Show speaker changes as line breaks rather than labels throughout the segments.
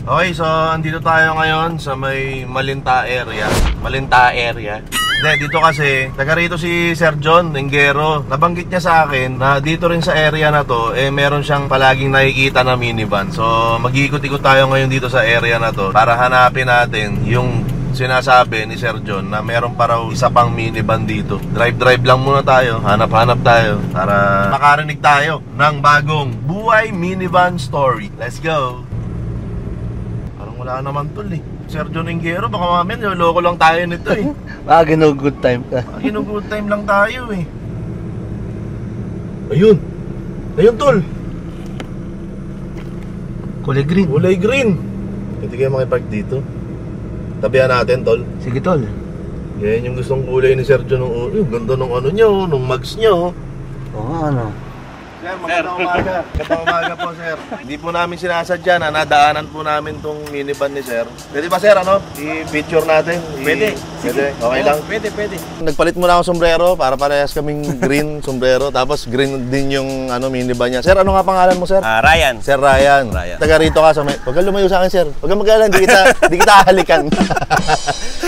Okay, so andito tayo ngayon sa may Malinta area. Hindi, dito kasi, taga rito si Sir John Engero. Nabanggit niya sa akin na dito rin sa area na to, meron siyang palaging nakikita na minivan. So, mag-iikot-ikot tayo ngayon dito sa area na to para hanapin natin yung sinasabi ni Sir John na meron pa raw isa pang minivan dito. Drive-drive lang muna tayo, hanap-hanap tayo para makarinig tayo ng bagong Buhay Minivan Story. Let's go! Wala naman tol eh. Sir John Engero, baka mamaya loko lang tayo nito eh.
Baka good time ka.
Good time lang tayo eh. Ayun. Ayun tol.
Kulay green.
Kulay green. Hindi kayo makipark dito. Tabihan natin tol.
Sige tol.
Yan yung gustong kulay ni Sir John. Ganda ng ano nyo, ng mags nyo.
Oo ano.
Sir, magandang umaga. Magandang umaga po, sir. Hindi po namin sinasadya na nadaanan po namin tong minivan ni sir. Pwede ba, sir, ano? I-picture natin?
Pwede.
Pwede? Okay lang?
Pwede.
Nagpalit muna ako sombrero para parehas kaming green sombrero. Tapos green din yung ano, minivan niya. Sir, ano nga pangalan mo, sir?
Ryan.
Sir Ryan. Taga rito ka sa may... Huwag kang lumayo sa akin, sir. Huwag kang mag-alala, di kita halikan.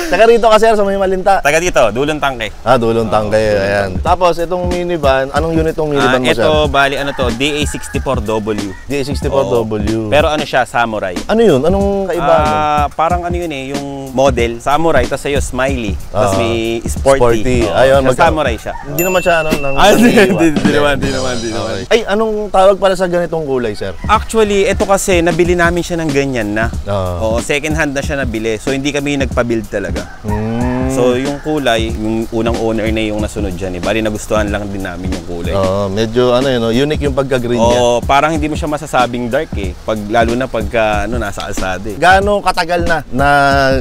Taga rito ka, sir, sa may Malinta.
Taga dito, Dulong Tangke.
Dulong Tangke. Ayan. Tapos, itong minivan, anong unit tong minivan mo, sir?
Ito, bali ano to, DA64W.
DA64W.
Pero ano siya, Samurai.
Ano yun? Anong kaibahan?
Parang ano yun eh, yung model, Samurai, tapos sa'yo, Smiley. Tapos may Sporty.
Ayun,
Samurai siya.
Hindi naman siya, ano?
Hindi naman.
Ay, anong tawag para sa ganitong kulay, sir?
Actually, ito kasi, nabili namin siya ng ganyan na.
Oo,
second hand na siya nabili. So, hindi kami nagpa-build talaga. So, yung kulay, yung unang owner na yung nasunod dyan eh. Bali, nagustuhan lang din namin yung kulay.
Medyo, ano yun, unique yung pagka-green niya.
Parang hindi mo siya masasabing dark eh. Lalo na pagka, nasa kalsada eh.
Gaano katagal na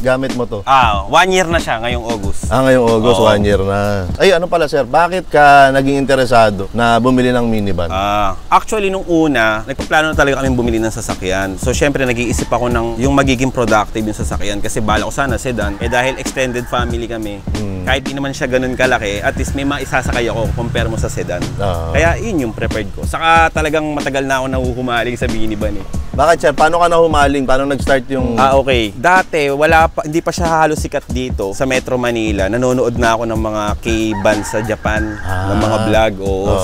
gamit mo to?
1 year na siya ngayong August.
Ngayong August, 1 year na. Ay, ano pala, sir? Bakit ka naging interesado na bumili ng minivan?
Actually, nung una, nagpaplano na talaga kami bumili ng sasakyan. So, syempre, nag-iisip ako ng yung magiging productive yung sasakyan. Kasi bala ko sana sedan. Dahil extended family kami, kahit di naman siya ganun kalaki, at least may maisasakay ako compare mo sa sedan. Kaya yun yung preferred ko. Saka talagang matagal na ako nahuhumaling sa minivan eh.
Bakit, sir? Paano ka nahumaling? Paano nag-start yung...
Okay. Dati, hindi pa siya halos sikat dito sa Metro Manila. Nanonood na ako ng mga K-bands sa Japan, ng mga vlog.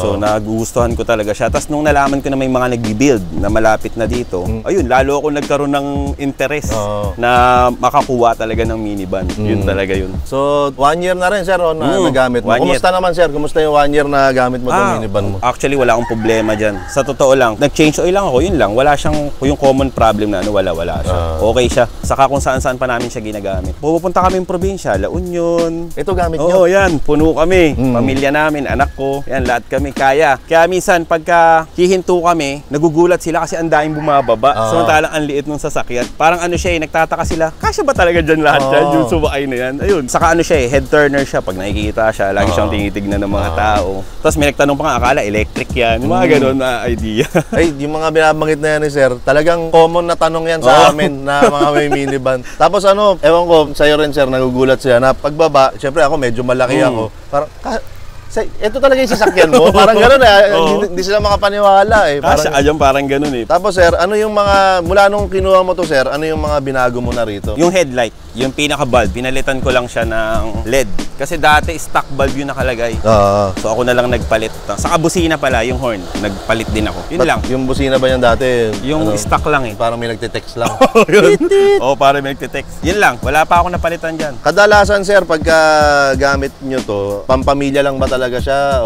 So, nagugustuhan ko talaga siya. Tapos nung nalaman ko na may mga nagbi-build na malapit na dito, ayun, lalo ako nagkaroon ng interest na makakuha talaga ng minivan. Yun talaga yun.
So, 1 year na rin, sir, na nagamit mo. Kumusta naman, sir? Kumusta yung 1 year na gamit mo itong minivan mo?
Actually, wala akong problema dyan. Sa totoo lang, nag-change oil lang ako, yun lang. Wala siyang, yung common problem na wala siya. Okay siya. Saka kung saan-saan pa namin siya ginagamit. Pupunta kami ng probinsya, La Union.
Ito gamit nyo?
Yan. Puno kami. Pamilya namin, anak ko. Yan, lahat kami kaya. Kaya minsan, pagka hihinto kami, nagugulat sila kasi ang daming bumababa. Samantalang ang liit ng sasakyan. Parang ano siya nagtataka sila, kasya ba talaga dyan lahat yan? Yung sumakay na yan. Ayun. Saka ano siya head turner siya. Pag nakikita siya, lagi siyang tinitignan ng mga tao. Tapos may nagtanong pa nga, akala electric yan. Yung mga ganun na idea.
Ay, yung mga binabanggit na yan ni sir, talagang common na tanong yan sa amin na mga may minivan. Tapos ano, ewan ko, sa'yo rin sir, nagugulat siya na pagbaba, syempre ako medyo malaki ako. Parang, ito talaga yung sasakyan mo? Parang gano'n hindi sila makapaniwala eh.
Parang gano'n eh.
Tapos sir, ano yung mga, mula nung kinuha mo to sir, ano yung mga binago mo na rito?
Yung headlight, yung pinaka-bulb, pinalitan ko lang siya ng LED. Kasi dati stock bulb yung nakalagay. So ako na lang nagpalit. Saka busina pala, yung horn, nagpalit din ako. Yun lang.
Yung busina ba yan dati?
Yung stock lang eh.
Parang may nagte-text lang.
Parang may nagte-text. Yun lang, wala pa ako napalitan dyan.
Kadalasan sir, pagka gamit nyo to, pampamilya lang ba talaga siya?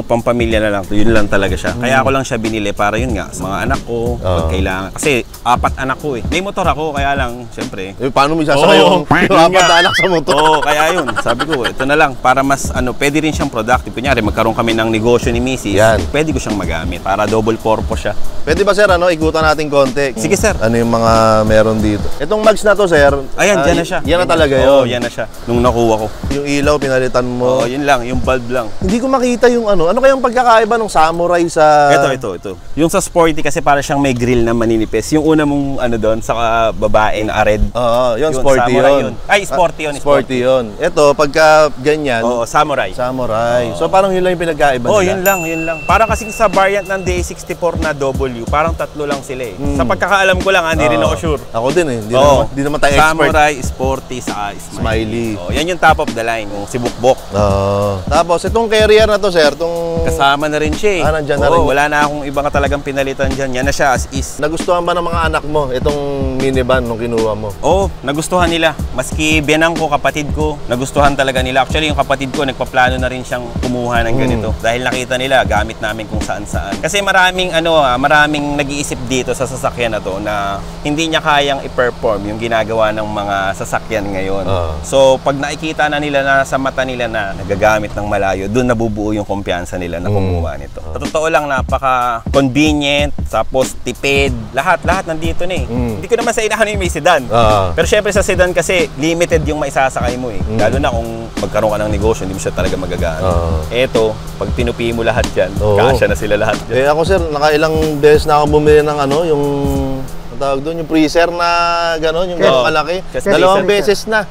Pampamilya na lang. Yun lang talaga siya. Kaya ako lang siya binili para yun nga, sa mga anak ko, pag kailangan. Kasi 4 anak ko eh. May motor ako, kaya lang, syempre.
Paano mo isasakay yung 4 na anak sa motor?
Kaya yun. Sabi ko, ito na lang. Para mas, pwede rin siyang productive. Kunyari, magkaroon kami ng negosyo ni Mrs.
Yan.
Pwede ko siyang magamit. Para double purpose siya.
Pwede ba sir, ikutan natin konti?
Sige sir.
Ano yung mga meron dito? Itong mags na to sir.
Ayan, dyan na siya.
Yan na talaga yun.
Yan na siya. Nung nakuha ko.
Yung ilaw, pinalitan mo.
Yun lang. Yung bulb lang.
Hindi ko makita yung ano. Ano kayang pagkakaiba ng Samurai sa...
Ito. Yung sa Sporty kasi para siyang may grill na maninipis. Yung una mong doon sa babae na red.
Yun Sporty yun.
Ay, Sporty yun.
Sporty yun. Ito, pagka ganyan,
Oo, Samurai.
Samurai. So parang yun lang yung pinagkaiba
Oh,
nila.
yun lang. Parang kasing sa variant ng DA64 na W, parang tatlo lang sila eh. Sa pagkakaalam ko lang, hindi rin ako sure.
Ako din eh. Di naman tayo expert.
Samurai, Sporty, sa
Smiley.
Oh, yan yung top of the line, yung si Bukbok.
Tapos itong carrier na to, sir, itong
Kasama na rin siya eh.
Nandyan na rin.
Wala na akong ibang talagang pinalitan dyan. Yan na siya as is.
nagustuhan ba ng mga anak mo itong minivan nung kinuha mo?
Oo, nagustuhan nila. Maski biyanang ko, kapatid ko, nagustuhan talaga nila. Actually, yung kapatid ko, nagpaplano na rin siyang kumuha ng ganito. Dahil nakita nila, gamit namin kung saan-saan. Kasi maraming nag-iisip dito sa sasakyan na to na hindi niya kayang i-perform yung ginagawa ng mga sasakyan ngayon. So, pag nakikita na nila na sa mata nila na nagagamit ng malayo, doon nabubuo yung kumpiyansa nila na kumuha nito. Sa totoo lang, napaka-convenient, tapos tipid, lahat nandito na eh. Hindi ko naman sa inahan yung may sedan. Pero syempre sa sedan kasi, limited yung maisasakay mo eh. Lalo na kung magkaroon ka ng negosyo, hindi mo siya talaga magagaan. Eto, pag tinupi mo lahat yan, kasya na sila lahat dyan.
Ako sir, nakailang beses na ako bumili ng yung tawag doon, yung freezer na gano'n, yung gano'n kalaki. Dalawang beses na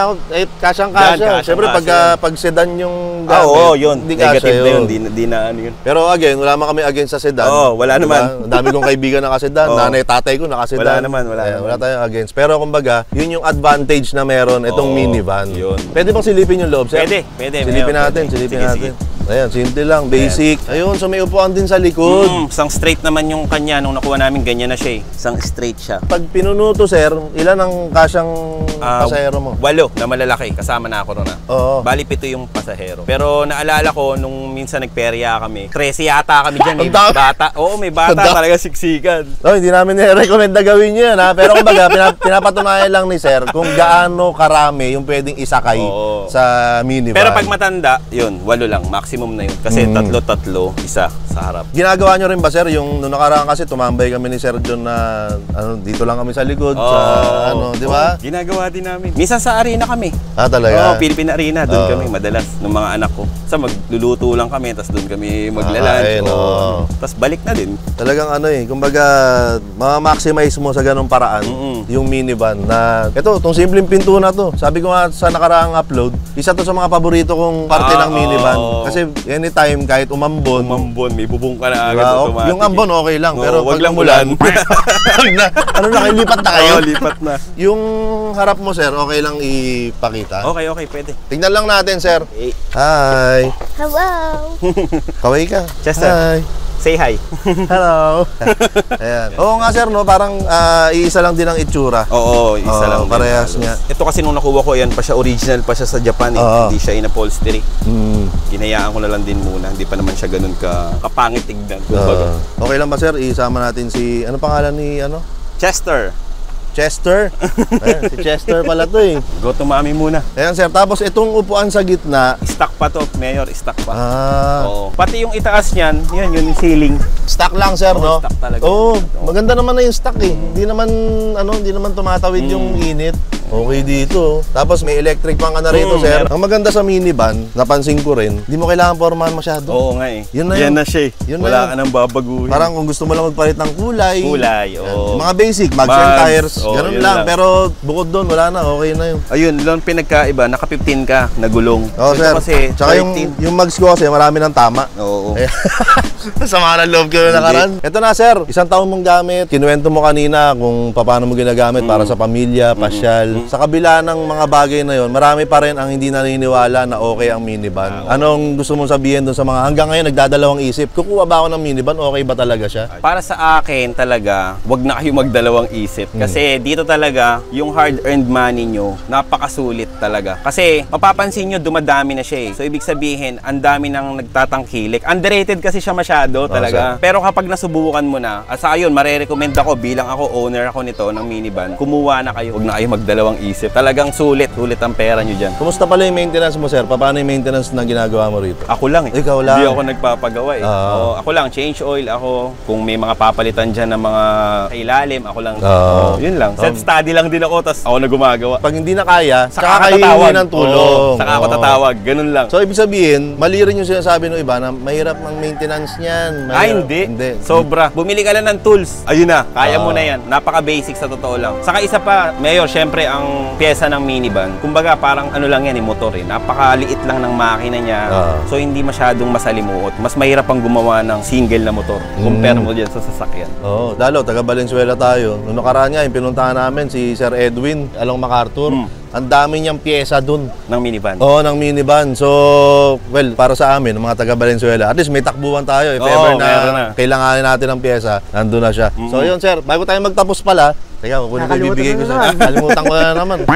ako, kasyang-kasya. Siyempre, pag sedan yung gamit,
yun.
Hindi kasya yun.
Di na ano yun.
Pero again, wala man kami against sa sedan.
Wala naman.
Ang dami kong kaibigan na nakasedan, nanay, tatay ko nakasedan.
Wala naman.
Wala tayong against. Pero kumbaga, yun yung advantage na meron itong minivan.
Yun.
Pwede bang silipin yung loob, sir?
Pwede.
Silipin natin.
Sige.
Ayan, simple lang, basic. Ayun, so may upuan din sa likod.
Isang straight naman yung kanya. Nung nakuha namin, ganyan na siya eh. Isang straight siya.
Pag pinuno to, sir, ilan ang kasyang pasahero mo?
8 na malalaki. Kasama na ako ron.
Oo.
Bali 7 yung pasahero. Pero naalala ko, nung minsan nagperya kami, 13 yata kami dyan. May
Ang dami.
bata. Oo, may bata talaga siksikan.
Hindi namin nire-recommend na gawin yun, ha? Pero kumbaga, pinapatunayan lang ni sir kung gaano karami yung pwedeng isakay sa minivan.
Pero pag matanda, yun, 8 lang. Maximum na yun. Kasi tatlo, isa sa harap.
Ginagawa nyo rin ba, sir? Yung nung nakaraan kasi, tumambay kami ni Sir John na dito lang kami sa likod. Di ba?
Ginagawa din namin. Minsan sa arena kami.
Talaga?
Philippine Arena. Doon kami madalas ng mga anak ko. Sa magluluto lang kami, tapos doon kami maglalunch. Tapos balik na din.
Talagang kumbaga, ma-maximize mo sa ganung paraan yung minivan na, itong simpleng pinto na to. Sabi ko nga sa nakaraang upload, isa to sa mga paborito kong parte ng minivan. Kasi anytime, kahit umambon,
may bubong ka na
diba?
agad automatic.
Yung ambon, okay lang. Pero
wag
pag
lang ulan.
Lipat na kayo?
Lipat na.
Yung harap mo, sir, okay lang ipakita?
Okay, pwede.
Tignan lang natin, sir. Hi.
Hello.
Kaway ka.
Chester.
Hi.
Say hi.
Hello. Ayan. Oo nga, sir, no? Parang iisa lang din ang itsura.
Oo, isa lang.
Parehas nga.
Ito kasi nung nakuha ko, yan pa siya, original pa siya sa Japan eh. Hindi siya in-upholstery. Ginayaan ko na lang din muna. Hindi pa naman siya ganun kapangit tignan.
Okay lang ba, sir? Isama natin si, ano pangalan ni,
Chester.
Chester? Ayan, si Chester pala to eh.
Go to mami muna.
Ayan, sir. Tapos itong upuan sa gitna.
Stock pa to, Mayor. Stock pa.
Oo.
Pati yung itaas niyan, yun yung ceiling.
Stock lang, sir, no?
Stock talaga.
Maganda naman na yung stock eh. Hindi naman tumatawid yung init. Okay dito. Tapos may electric fan ka na rito, sir. Ang maganda sa minivan, napansin ko rin, hindi mo kailangan formahan masyado.
Oo nga eh.
Yun
na siya eh. Wala ka nang babaguhin.
Parang kung gusto mo lang magpalit ng kulay. Mga basic, mags and tires. Ganun lang. Pero bukod doon, wala na. Okay na yun.
Ayun, lang pinagkaiba. Naka 15 ka, nagulong.
Sir.
Kasi
tsaka yung mags ko kasi marami ng tama.
Oo.
Sama na loob ko na nakaraan. Ito na, sir. 1 taon mong gamit. Kinuwento mo kanina kung paano mo ginagamit para sa pamilya, pasyal. Sa kabila ng mga bagay na yon, marami pa rin ang hindi naniniwala na okay ang minivan. Anong gusto mong sabihin doon sa mga hanggang ngayon nagdadalawang isip? Kukuha ba ako ng minivan? Okay ba talaga siya?
Para sa akin talaga, wag na kayo magdalawang isip. Kasi dito talaga, yung hard-earned money nyo, napakasulit talaga. Kasi mapapansin nyo, dumadami na siya eh. So ibig sabihin, ang dami nang nagtatangkilik. Underrated kasi siya masyado talaga. Pero kapag nasubukan mo na, sa ayun, marerecommend ako bilang ako, owner ako nito ng minivan, kumuha na kayo. Wag na kayo magdalawang isip. Talagang sulit ang pera nyo dyan.
Kumusta pala yung maintenance mo, sir? Paano yung maintenance na ginagawa mo rito?
Ako lang eh.
Ikaw lang?
Hindi ako nagpapagawa eh. Ako lang, change oil ako. Kung may mga papalitan dyan ng mga ilalim, ako lang. Yun lang. Self-study lang din ako, tapos ako na gumagawa.
Pag hindi na kaya,
saka
kayo hihingi ng tulong.
Saka ako tatawag. Ganun lang.
So, ibig sabihin, mali rin yung sinasabi ng iba na mahirap ang maintenance niyan.
Hindi. Sobra. Bumili ka lang ng tools. Ayun na. Kaya mo na yan. Napaka-basic sa totoo lang. Saka isa pa, Mayor, syempre, ang pyesa ng minivan, kumbaga parang ano lang yan, motor eh. Napakaliit lang ng makina niya. So hindi masyadong masalimuot. Mas mahirap pang gumawa ng single na motor compare mo dyan sa sasakyan.
Oo, lalo, taga Valenzuela tayo. Noong nakaraan nga, yung pinuntahan namin si Sir Edwin along MacArthur. Ang dami niyang pyesa dun.
Ng minivan.
Oo, ng minivan. So, well, para sa amin, mga taga Valenzuela, at least may takbuhan tayo. If ever na kailanganin natin ng pyesa, nandun na siya. So, yun sir, bago tayo magtapos pala, teka, kukunin ko yung bibigay ko sa... Kalimutan ko na naman.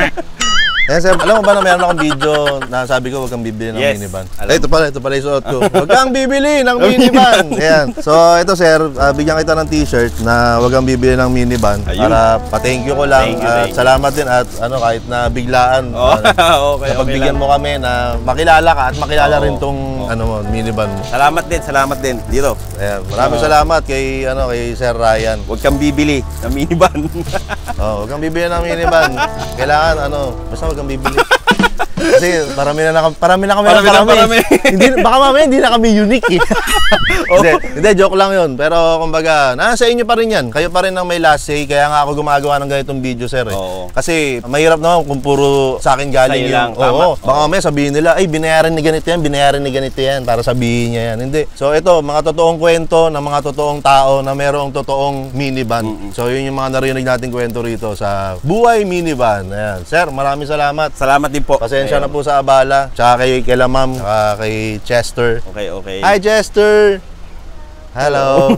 Kaya sir, alam mo ba na meron akong video na sabi ko huwag kang bibili ng minivan? Ito pala yung suot ko. Huwag kang bibili ng minivan! Ayan. So ito sir, bigyan kita ng t-shirt na huwag kang bibili ng minivan. Para pa-thank you ko lang. At salamat din at kahit na biglaan. Napagbigyan mo kami na makilala ka at makilala rin tong minivan mo.
Salamat din. Dito.
Ayan. Maraming salamat kay Sir Ryan.
Huwag kang bibili ng minivan.
Huwag kang bibili ng minivan. Kailangan basta huwag kang bibili. Kasi parami na kami. Baka mamaya hindi na kami unique eh. Hindi, joke lang yun. Pero kumbaga, nasa inyo pa rin yan. Kayo pa rin ang may last say. Kaya nga ako gumagawa ng ganitong video, sir. Kasi mahirap naman kung puro sa akin galing yung... Baka mamaya sabihin nila, ay binayaran ni ganito yan, para sabihin niya yan. Hindi. So ito, mga totoong kwento ng mga totoong tao na merong totoong minivan. So yun yung mga narinig nating kwento rito sa Buhay Minivan. Ayan. Sir, maraming salamat.
Salamat din po.
Pasensya na po sa abala. Tsaka kay Ma'am, tsaka kay Chester.
Okay.
Hi, Chester! Hello!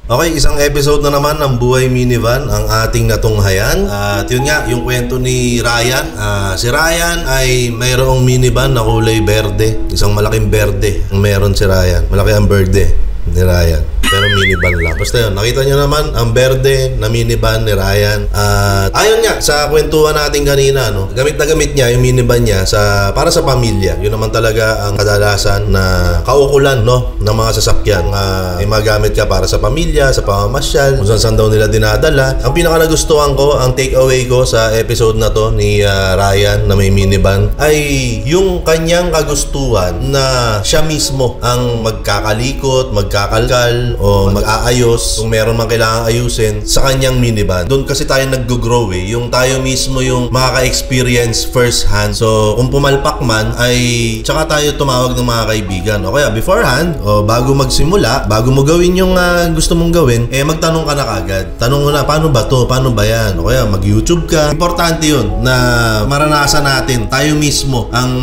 Okay, isang episode na naman ng Buhay Minivan ang ating natunghayan. At yun nga, yung kwento ni Ryan. Si Ryan ay mayroong minivan na kulay berde. Isang malaking berde ang meron si Ryan. Malaki ang berde ni Ryan. Pero minivan lang. Basta yun, nakita nyo naman ang berde na minivan ni Ryan. At ayon nga, sa kwentuhan natin kanina, gamit na gamit niya yung minivan niya para sa pamilya. Yun naman talaga ang kadalasan na kaukulan ng mga sasakyan. May magamit ka para sa pamilya, sa pamamasyal, kung saan daw nila dinadala. Ang pinaka nagustuhan ko, ang takeaway ko sa episode na to ni Ryan na may minivan ay yung kanyang kagustuhan na siya mismo ang magkakalikot, magkakalkal, o mag-aayos kung meron man kailangang ayusin sa kanyang minivan. Doon kasi tayo nag-grow yung tayo mismo yung makaka-experience first hand. So kung pumalpak man ay tsaka tayo tumawag ng mga kaibigan. O kaya beforehand, bago magsimula, bago mo gawin yung gusto mong gawin, magtanong ka na kagad. Tanong mo na, paano ba to? Paano ba yan? O kaya mag-YouTube ka. Importante yun na maranasan natin tayo mismo ang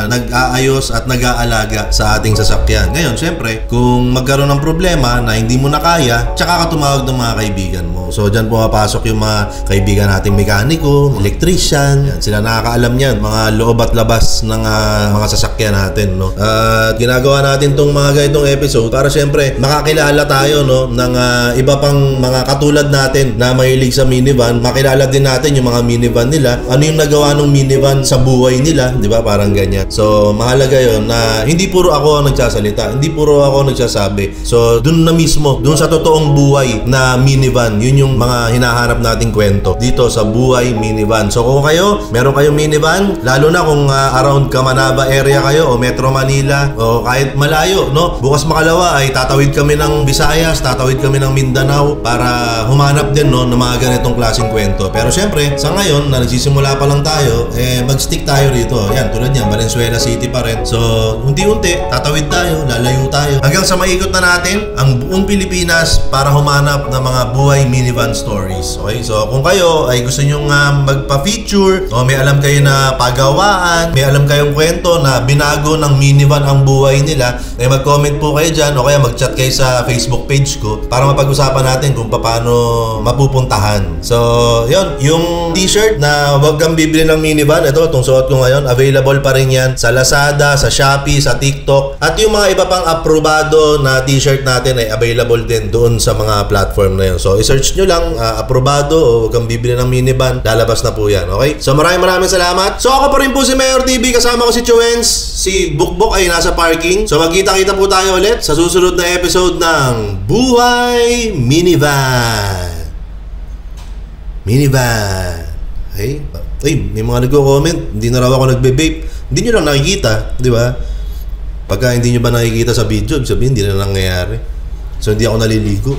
nag-aayos at nag-aalaga sa ating sasakyan. Ngayon, syempre, kung magkaroon ng problema na hindi mo na kaya, tsaka ka tumawag ng mga kaibigan mo. So dyan pumapasok yung mga kaibigan nating mekaniko, electrician. Yan, sila nakakaalam yan, mga loob at labas ng mga sasakyan natin, At ginagawa natin tong mga ganitong episode para syempre makakilala tayo, ng iba pang mga katulad natin na mahilig sa minivan. Makilala din natin yung mga minivan nila. Ano yung nagawa ng minivan sa buhay nila, di ba? Parang ganyan. So mahalaga yon na hindi puro ako ang nagsasalita, hindi puro ako nagsasabi. So dun na mismo, dun sa totoong buhay na minivan, yun yung mga hinahanap nating kwento dito sa Buhay Minivan. So kung meron kayong minivan, lalo na kung around Camanaba area kayo o Metro Manila o kahit malayo, bukas makalawa ay tatawid kami ng Visayas, tatawid kami ng Mindanao para humanap din ng mga ganitong klaseng kwento. Pero syempre, sa ngayon na nagsisimula pa lang tayo, mag-stick tayo rito. Yan, tulad yan, Valenzuela City pa rin. So unti-unti, tatawid tayo, lalayo tayo hanggang sa maikot na natin ang buong Pilipinas para humanap ng mga buhay minivan stories. Okay, so kung kayo ay gusto nyo magpa-feature o may alam kayo na pagawaan, may alam kayong kwento na binago ng minivan ang buhay nila, mag-comment po kayo dyan o kaya mag-chat kayo sa Facebook page ko para mapag-usapan natin kung paano mapupuntahan. So yun, yung t-shirt na wag kang bibili ng minivan, ito, itong suot ko ngayon, available pa rin yan sa Lazada, sa Shopee, sa TikTok, at yung mga iba pang aprobado na t-shirt natin ay available din doon sa mga platform na yun. So i-search nyo lang aprobado o huwag kang bibili ng minivan, lalabas na po yan. Okay? So maraming salamat. So ako pa rin po si Mayor TV, kasama ko si Chuens. Si Bukbok ay nasa parking. So magkita-kita po tayo ulit sa susunod na episode ng Buhay Minivan. Okay? Ay, may mga nagko-comment, hindi na raw ako nagbe-vape. Hindi nyo lang nakikita, di ba? Pagka hindi nyo ba nakikita sa video, sabihin hindi na nangyayari. So hindi ako naliligo.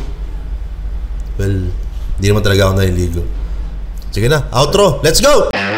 Well, hindi naman talaga ako naliligo.
Sige na, outro. Let's go!